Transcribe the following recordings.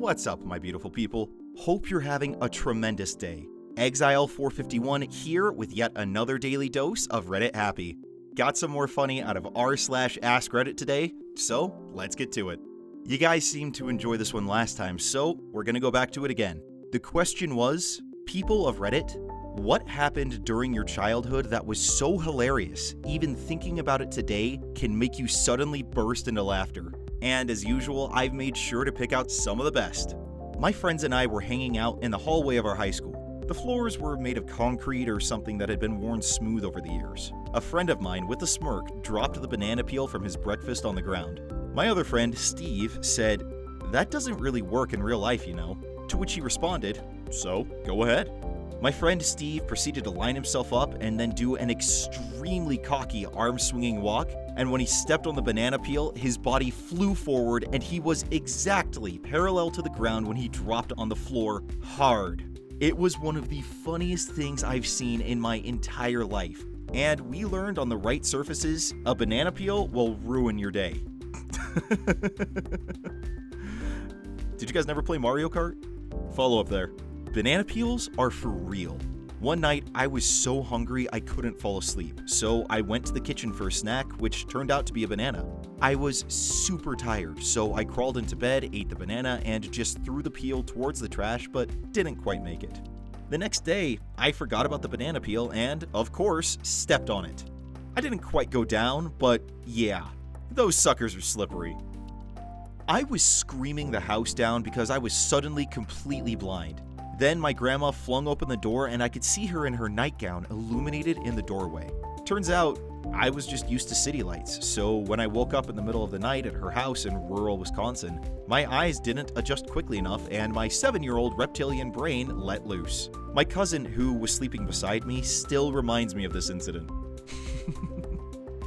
What's up, my beautiful people? Hope you're having a tremendous day. Exile451 here with yet another daily dose of Reddit Happy. Got some more funny out of r/AskReddit today, so let's get to it. You guys seemed to enjoy this one last time, so we're gonna go back to it again. The question was, people of Reddit, what happened during your childhood that was so hilarious, even thinking about it today can make you suddenly burst into laughter? And as usual, I've made sure to pick out some of the best. My friends and I were hanging out in the hallway of our high school. The floors were made of concrete or something that had been worn smooth over the years. A friend of mine, with a smirk, dropped the banana peel from his breakfast on the ground. My other friend, Steve, said, "That doesn't really work in real life, you know." To which he responded, "So, go ahead." My friend Steve proceeded to line himself up and then do an extremely cocky arm-swinging walk, and when he stepped on the banana peel, his body flew forward and he was exactly parallel to the ground when he dropped on the floor hard. It was one of the funniest things I've seen in my entire life, and we learned on the right surfaces, a banana peel will ruin your day. Did you guys never play Mario Kart? Follow up there. Banana peels are for real. One night, I was so hungry I couldn't fall asleep, so I went to the kitchen for a snack, which turned out to be a banana. I was super tired, so I crawled into bed, ate the banana, and just threw the peel towards the trash, but didn't quite make it. The next day, I forgot about the banana peel and, of course, stepped on it. I didn't quite go down, but yeah, those suckers are slippery. I was screaming the house down because I was suddenly completely blind. Then my grandma flung open the door and I could see her in her nightgown illuminated in the doorway. Turns out, I was just used to city lights, so when I woke up in the middle of the night at her house in rural Wisconsin, my eyes didn't adjust quickly enough and my 7-year-old reptilian brain let loose. My cousin, who was sleeping beside me, still reminds me of this incident.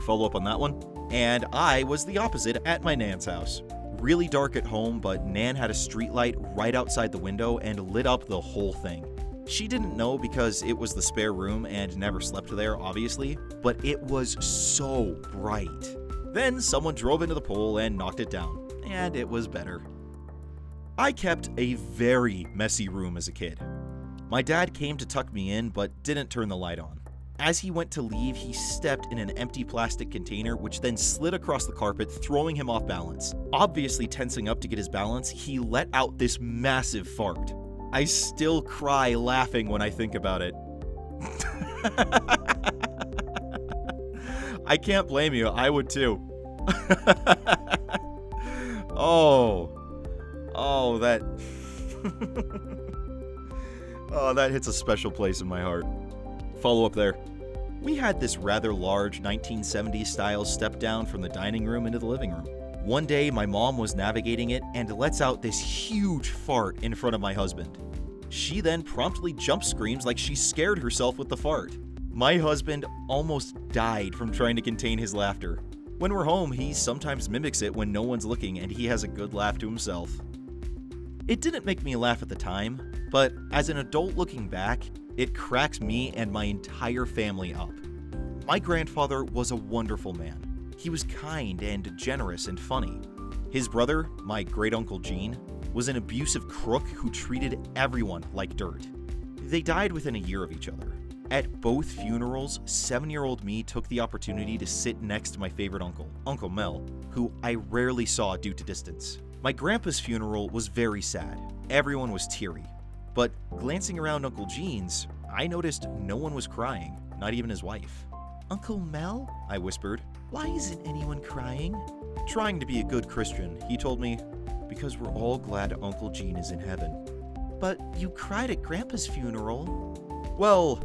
Follow up on that one? And I was the opposite at my Nan's house. Really dark at home, but Nan had a streetlight right outside the window and lit up the whole thing. She didn't know because it was the spare room and never slept there, obviously, but it was so bright. Then someone drove into the pole and knocked it down, and it was better. I kept a very messy room as a kid. My dad came to tuck me in, but didn't turn the light on. As he went to leave, he stepped in an empty plastic container, which then slid across the carpet, throwing him off balance. Obviously tensing up to get his balance, he let out this massive fart. I still cry laughing when I think about it. I can't blame you, I would too. that... Oh, that hits a special place in my heart. Follow up there. We had this rather large 1970s style step down from the dining room into the living room. One day, my mom was navigating it and lets out this huge fart in front of my husband. She then promptly jump screams like she scared herself with the fart. My husband almost died from trying to contain his laughter. When we're home, he sometimes mimics it when no one's looking and he has a good laugh to himself. It didn't make me laugh at the time, but as an adult looking back, it cracks me and my entire family up. My grandfather was a wonderful man. He was kind and generous and funny. His brother, my great-uncle Gene, was an abusive crook who treated everyone like dirt. They died within a year of each other. At both funerals, 7-year-old me took the opportunity to sit next to my favorite uncle, Uncle Mel, who I rarely saw due to distance. My grandpa's funeral was very sad. Everyone was teary. But glancing around Uncle Gene's, I noticed no one was crying, not even his wife. "Uncle Mel?" I whispered. "Why isn't anyone crying?" Trying to be a good Christian, he told me, "Because we're all glad Uncle Gene is in heaven." "But you cried at Grandpa's funeral." "Well,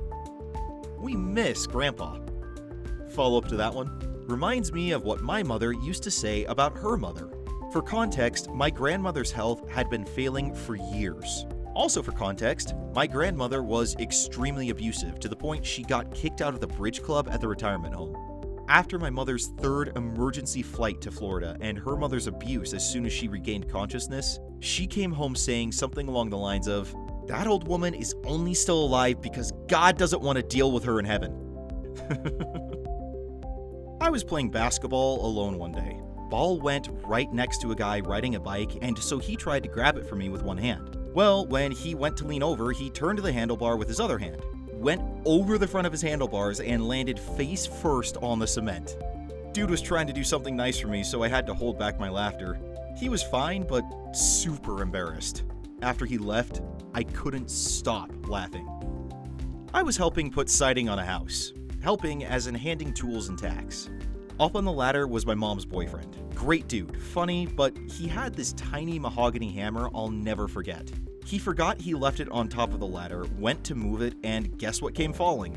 we miss Grandpa." Follow up to that one. Reminds me of what my mother used to say about her mother. For context, my grandmother's health had been failing for years. Also for context, my grandmother was extremely abusive to the point she got kicked out of the bridge club at the retirement home. After my mother's third emergency flight to Florida and her mother's abuse as soon as she regained consciousness, she came home saying something along the lines of, "That old woman is only still alive because God doesn't want to deal with her in heaven." I was playing basketball alone one day. ball went right next to a guy riding a bike, and so he tried to grab it from me with one hand. Well, when he went to lean over, he turned to the handlebar with his other hand, went over the front of his handlebars, and landed face first on the cement. Dude was trying to do something nice for me, so I had to hold back my laughter. He was fine, but super embarrassed. After he left, I couldn't stop laughing. I was helping put siding on a house. Helping as in handing tools and tacks. Up on the ladder was my mom's boyfriend. Great dude, funny, but he had this tiny mahogany hammer I'll never forget. He forgot he left it on top of the ladder, went to move it, and guess what came falling?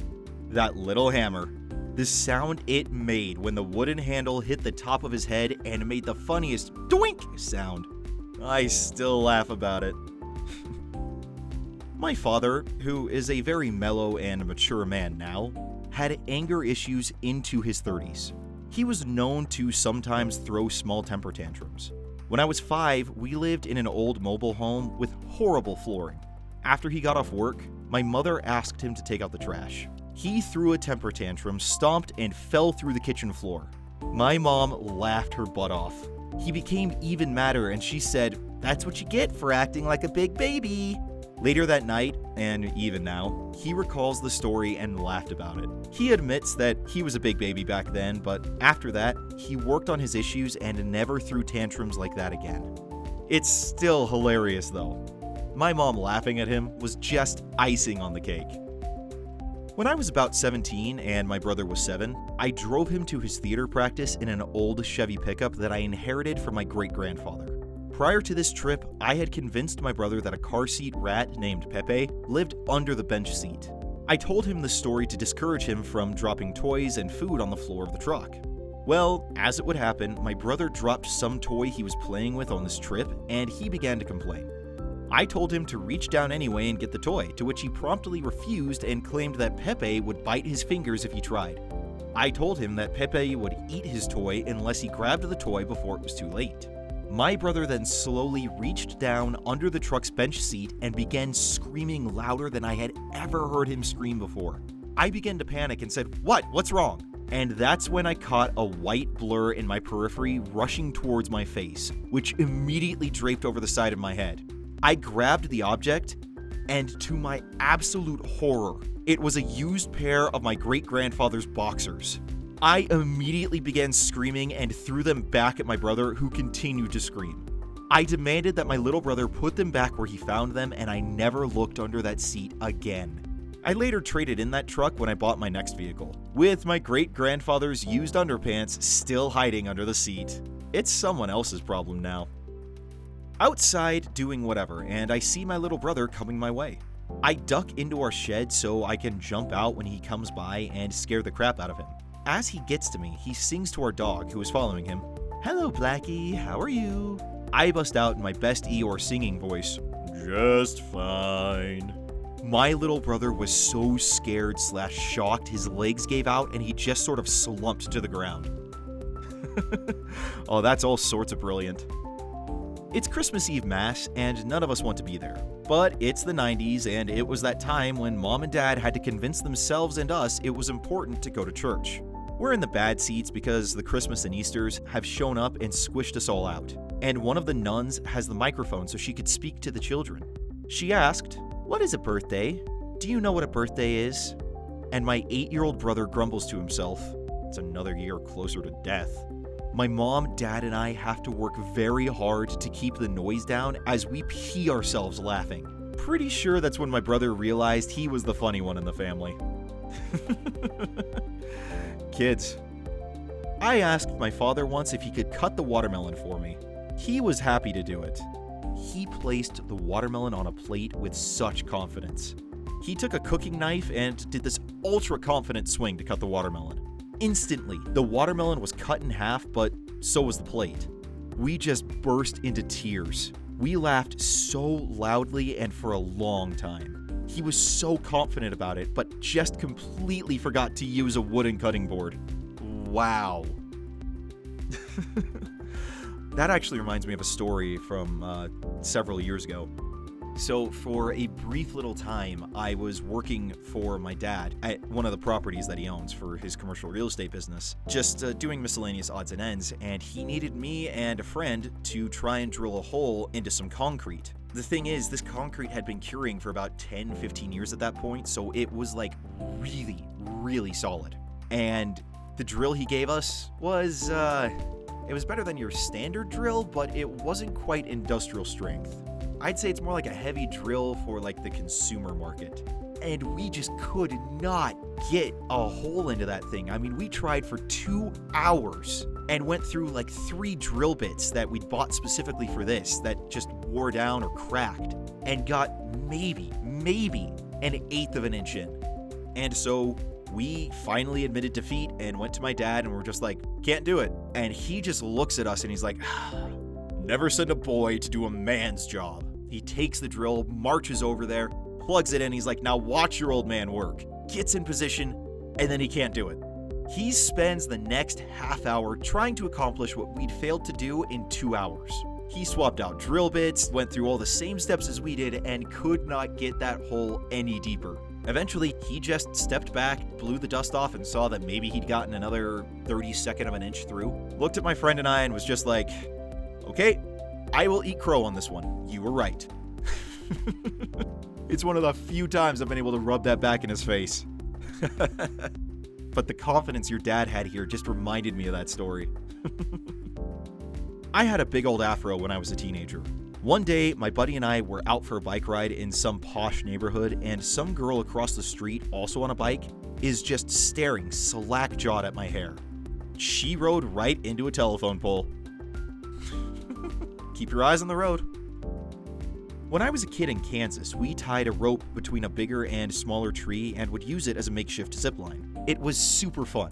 That little hammer. The sound it made when the wooden handle hit the top of his head and made the funniest doink sound. I still laugh about it. My father, who is a very mellow and mature man now, had anger issues into his 30s. He was known to sometimes throw small temper tantrums. When I was 5, we lived in an old mobile home with horrible flooring. After he got off work, my mother asked him to take out the trash. He threw a temper tantrum, stomped, and fell through the kitchen floor. My mom laughed her butt off. He became even madder and she said, "That's what you get for acting like a big baby." Later that night, and even now, he recalls the story and laughed about it. He admits that he was a big baby back then, but after that, he worked on his issues and never threw tantrums like that again. It's still hilarious though. My mom laughing at him was just icing on the cake. When I was about 17 and my brother was 7, I drove him to his theater practice in an old Chevy pickup that I inherited from my great-grandfather. Prior to this trip, I had convinced my brother that a car seat rat named Pepe lived under the bench seat. I told him the story to discourage him from dropping toys and food on the floor of the truck. Well, as it would happen, my brother dropped some toy he was playing with on this trip, and he began to complain. I told him to reach down anyway and get the toy, to which he promptly refused and claimed that Pepe would bite his fingers if he tried. I told him that Pepe would eat his toy unless he grabbed the toy before it was too late. My brother then slowly reached down under the truck's bench seat and began screaming louder than I had ever heard him scream before. I began to panic and said, What's wrong?" And that's when I caught a white blur in my periphery rushing towards my face, which immediately draped over the side of my head. I grabbed the object, and to my absolute horror, it was a used pair of my great-grandfather's boxers. I immediately began screaming and threw them back at my brother, who continued to scream. I demanded that my little brother put them back where he found them, and I never looked under that seat again. I later traded in that truck when I bought my next vehicle, with my great-grandfather's used underpants still hiding under the seat. It's someone else's problem now. Outside, doing whatever, and I see my little brother coming my way. I duck into our shed so I can jump out when he comes by and scare the crap out of him. As he gets to me, he sings to our dog, who is following him, "Hello, Blackie, how are you?" I bust out in my best Eeyore singing voice, "Just fine." My little brother was so scared/shocked his legs gave out and he just sort of slumped to the ground. Oh, that's all sorts of brilliant. It's Christmas Eve Mass, and none of us want to be there. But it's the 90s, and it was that time when Mom and Dad had to convince themselves and us it was important to go to church. We're in the bad seats because the Christmas and Easters have shown up and squished us all out. And one of the nuns has the microphone so she could speak to the children. She asked, "What is a birthday? Do you know what a birthday is?" And my 8-year-old brother grumbles to himself, "It's another year closer to death." My mom, dad, and I have to work very hard to keep the noise down as we pee ourselves laughing. Pretty sure that's when my brother realized he was the funny one in the family. Kids. I asked my father once if he could cut the watermelon for me. He was happy to do it. He placed the watermelon on a plate with such confidence. He took a cooking knife and did this ultra-confident swing to cut the watermelon. Instantly, the watermelon was cut in half, but so was the plate. We just burst into tears. We laughed so loudly and for a long time. He was so confident about it, but just completely forgot to use a wooden cutting board. Wow. That actually reminds me of a story from several years ago. So for a brief little time, I was working for my dad at one of the properties that he owns for his commercial real estate business, just doing miscellaneous odds and ends, and he needed me and a friend to try and drill a hole into some concrete. The thing is, this concrete had been curing for about 10, 15 years at that point, so it was like really, really solid. And the drill he gave us was, it was better than your standard drill, but it wasn't quite industrial strength. I'd say it's more like a heavy drill for like the consumer market. And we just could not get a hole into that thing. I mean, we tried for 2 hours and went through like 3 drill bits that we'd bought specifically for this that just wore down or cracked and got maybe an eighth of an inch in. And so we finally admitted defeat and went to my dad and we're just like, can't do it. And he just looks at us and he's like, never send a boy to do a man's job. He takes the drill, marches over there, plugs it in. He's like, now watch your old man work. Gets in position, and then he can't do it. He spends the next half hour trying to accomplish what we'd failed to do in 2 hours. He swapped out drill bits, went through all the same steps as we did, and could not get that hole any deeper. Eventually, he just stepped back, blew the dust off, and saw that maybe he'd gotten another 32nd of an inch through. Looked at my friend and I and was just like, okay, I will eat crow on this one. You were right. It's one of the few times I've been able to rub that back in his face. But the confidence your dad had here just reminded me of that story. I had a big old afro when I was a teenager. One day, my buddy and I were out for a bike ride in some posh neighborhood, and some girl across the street, also on a bike, is just staring slack-jawed at my hair. She rode right into a telephone pole. Keep your eyes on the road. When I was a kid in Kansas, we tied a rope between a bigger and smaller tree and would use it as a makeshift zipline. It was super fun.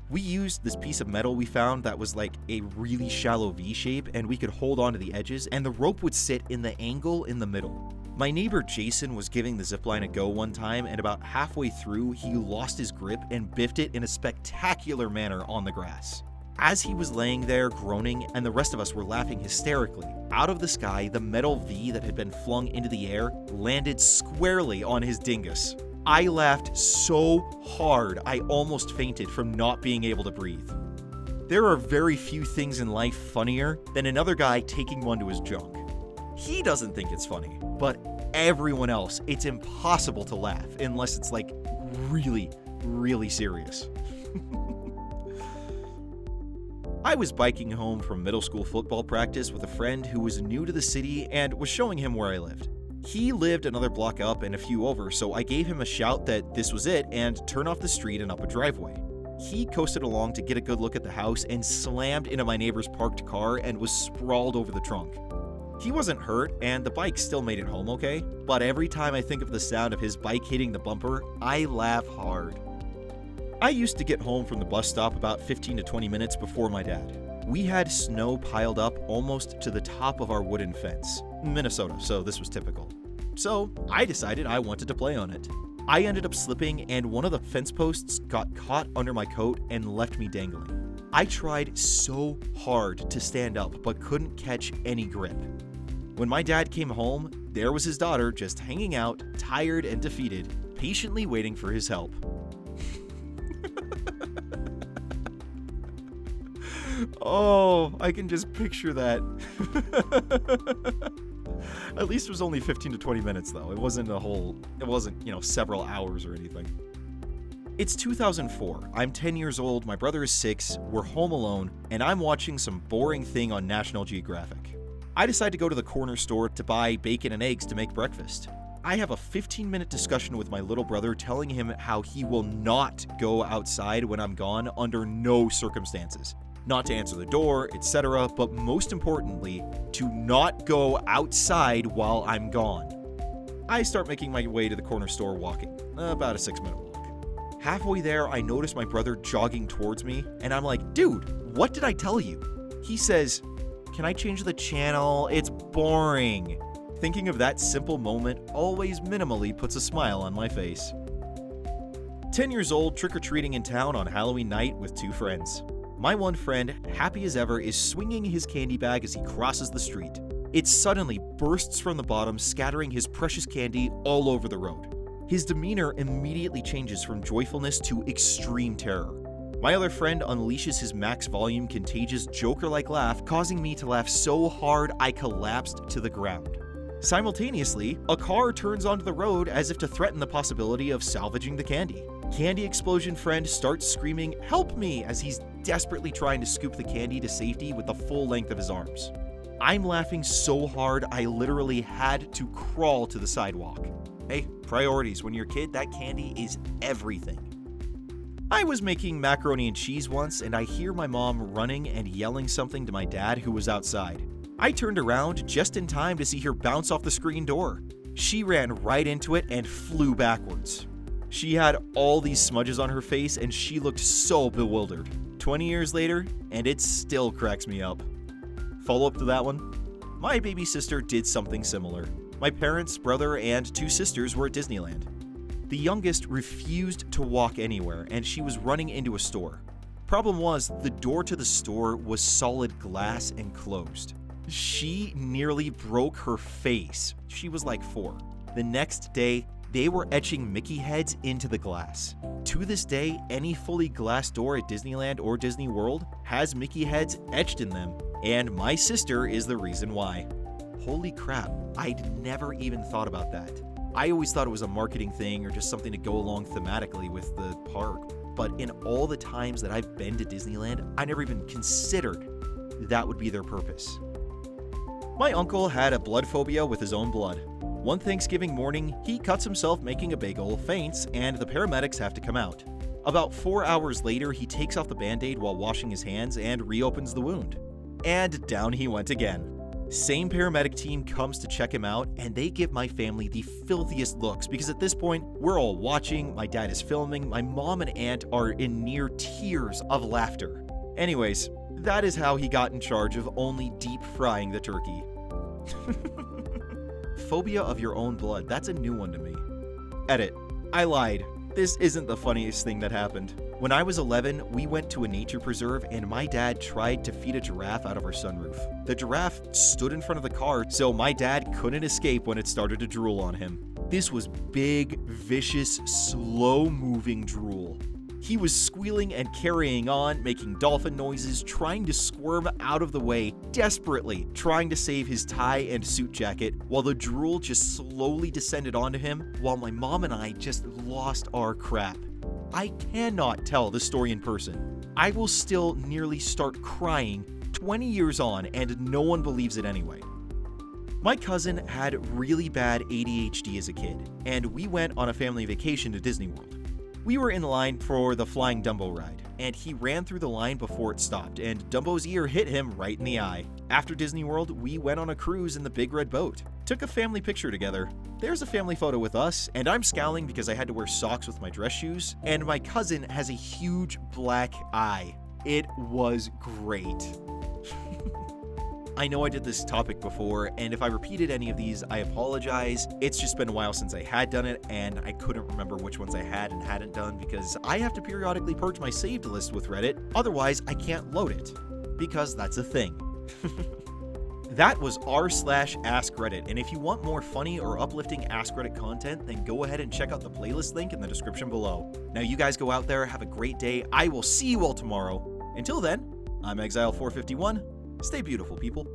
We used this piece of metal we found that was like a really shallow V shape, and we could hold onto the edges, and the rope would sit in the angle in the middle. My neighbor Jason was giving the zipline a go one time, and about halfway through, he lost his grip and biffed it in a spectacular manner on the grass. As he was laying there groaning and the rest of us were laughing hysterically, out of the sky, the metal V that had been flung into the air landed squarely on his dingus. I laughed so hard I almost fainted from not being able to breathe. There are very few things in life funnier than another guy taking one to his junk. He doesn't think it's funny, but everyone else, it's impossible to laugh unless it's like really, really serious. I was biking home from middle school football practice with a friend who was new to the city and was showing him where I lived. He lived another block up and a few over, so I gave him a shout that this was it and turn off the street and up a driveway. He coasted along to get a good look at the house and slammed into my neighbor's parked car and was sprawled over the trunk. He wasn't hurt and the bike still made it home okay, but every time I think of the sound of his bike hitting the bumper, I laugh hard. I used to get home from the bus stop about 15 to 20 minutes before my dad. We had snow piled up almost to the top of our wooden fence. Minnesota, so this was typical. So I decided I wanted to play on it. I ended up slipping and one of the fence posts got caught under my coat and left me dangling. I tried so hard to stand up but couldn't catch any grip. When my dad came home, there was his daughter just hanging out, tired and defeated, patiently waiting for his help. Oh, I can just picture that. At least it was only 15 to 20 minutes though. It wasn't, several hours or anything. It's 2004. I'm 10 years old, my brother is 6, we're home alone, and I'm watching some boring thing on National Geographic. I decide to go to the corner store to buy bacon and eggs to make breakfast. I have a 15-minute discussion with my little brother telling him how he will not go outside when I'm gone under no circumstances. Not to answer the door, etc., but most importantly, to not go outside while I'm gone. I start making my way to the corner store walking, about a 6-minute walk. Halfway there, I notice my brother jogging towards me, and I'm like, dude, what did I tell you? He says, can I change the channel? It's boring. Thinking of that simple moment always minimally puts a smile on my face. 10 years old, trick-or-treating in town on Halloween night with 2 friends. My one friend, happy as ever, is swinging his candy bag as he crosses the street. It suddenly bursts from the bottom, scattering his precious candy all over the road. His demeanor immediately changes from joyfulness to extreme terror. My other friend unleashes his max volume, contagious, Joker-like laugh, causing me to laugh so hard I collapsed to the ground. Simultaneously, a car turns onto the road as if to threaten the possibility of salvaging the candy. Candy explosion friend starts screaming, "Help me!" as he's desperately trying to scoop the candy to safety with the full length of his arms. I'm laughing so hard I literally had to crawl to the sidewalk. Hey, priorities. When you're a kid, that candy is everything. I was making macaroni and cheese once, and I hear my mom running and yelling something to my dad who was outside. I turned around just in time to see her bounce off the screen door. She ran right into it and flew backwards. She had all these smudges on her face and she looked so bewildered. 20 years later, and it still cracks me up. Follow up to that one? My baby sister did something similar. My parents, brother, and 2 sisters were at Disneyland. The youngest refused to walk anywhere, and she was running into a store. Problem was, the door to the store was solid glass and closed. She nearly broke her face. She was like 4. The next day, they were etching Mickey heads into the glass. To this day, any fully glass door at Disneyland or Disney World has Mickey heads etched in them, and my sister is the reason why. Holy crap, I'd never even thought about that. I always thought it was a marketing thing or just something to go along thematically with the park. But in all the times that I've been to Disneyland, I never even considered that would be their purpose. My uncle had a blood phobia with his own blood. One Thanksgiving morning, he cuts himself making a bagel, faints, and the paramedics have to come out. About 4 hours later, he takes off the Band-Aid while washing his hands and reopens the wound. And down he went again. Same paramedic team comes to check him out, and they give my family the filthiest looks because at this point, we're all watching, my dad is filming, my mom and aunt are in near tears of laughter. Anyways, that is how he got in charge of only deep frying the turkey. Phobia of your own blood, that's a new one to me. Edit. I lied. This isn't the funniest thing that happened. When I was 11, we went to a nature preserve and my dad tried to feed a giraffe out of our sunroof. The giraffe stood in front of the car, so my dad couldn't escape when it started to drool on him. This was big, vicious, slow-moving drool. He was squealing and carrying on, making dolphin noises, trying to squirm out of the way, desperately trying to save his tie and suit jacket, while the drool just slowly descended onto him, while my mom and I just lost our crap. I cannot tell the story in person. I will still nearly start crying 20 years on, and no one believes it anyway. My cousin had really bad ADHD as a kid, and we went on a family vacation to Disney World. We were in line for the Flying Dumbo ride, and he ran through the line before it stopped, and Dumbo's ear hit him right in the eye. After Disney World, we went on a cruise in the Big Red Boat. Took a family picture together. There's a family photo with us, and I'm scowling because I had to wear socks with my dress shoes, and my cousin has a huge black eye. It was great. I know I did this topic before, and if I repeated any of these, I apologize. It's just been a while since I had done it, and I couldn't remember which ones I had and hadn't done because I have to periodically purge my saved list with Reddit, otherwise I can't load it, because that's a thing. That was r/AskReddit, and if you want more funny or uplifting AskReddit content, then go ahead and check out the playlist link in the description below. Now you guys go out there, have a great day. I will see you all tomorrow. Until then, I'm Exile451. Stay beautiful, people.